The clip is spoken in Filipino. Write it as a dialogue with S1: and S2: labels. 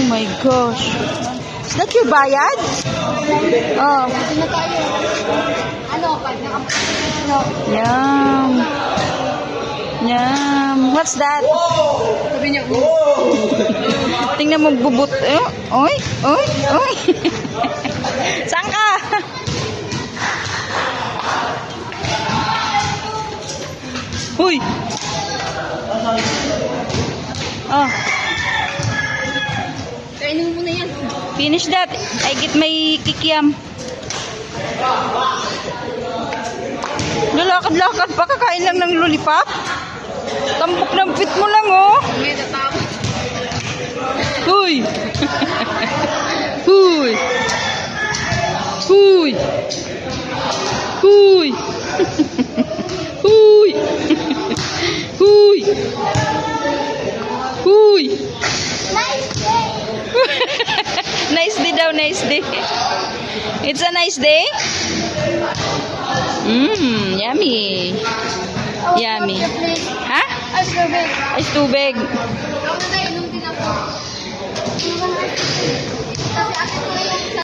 S1: my gosh. Is that your bayad? Oh. Yum. Yum. What's that?
S2: Sabi niya,
S1: Tingnan mo bubut. Oy, oy, oy. Saan ka? Uy. Oh.
S2: kainin mo na yan.
S1: Finish that. I get my kikiam. Lalakad-lakad pa. Kakain lang ng lollipop. Tampok ng pit mo lang, oh.
S2: May tatapos.
S1: Huy! Huy! Huy! Huy! Huy! Huy! Huy! Nice day daw, nice day. It's a nice day? Yummy. Yummy. Ha? Ice tubig.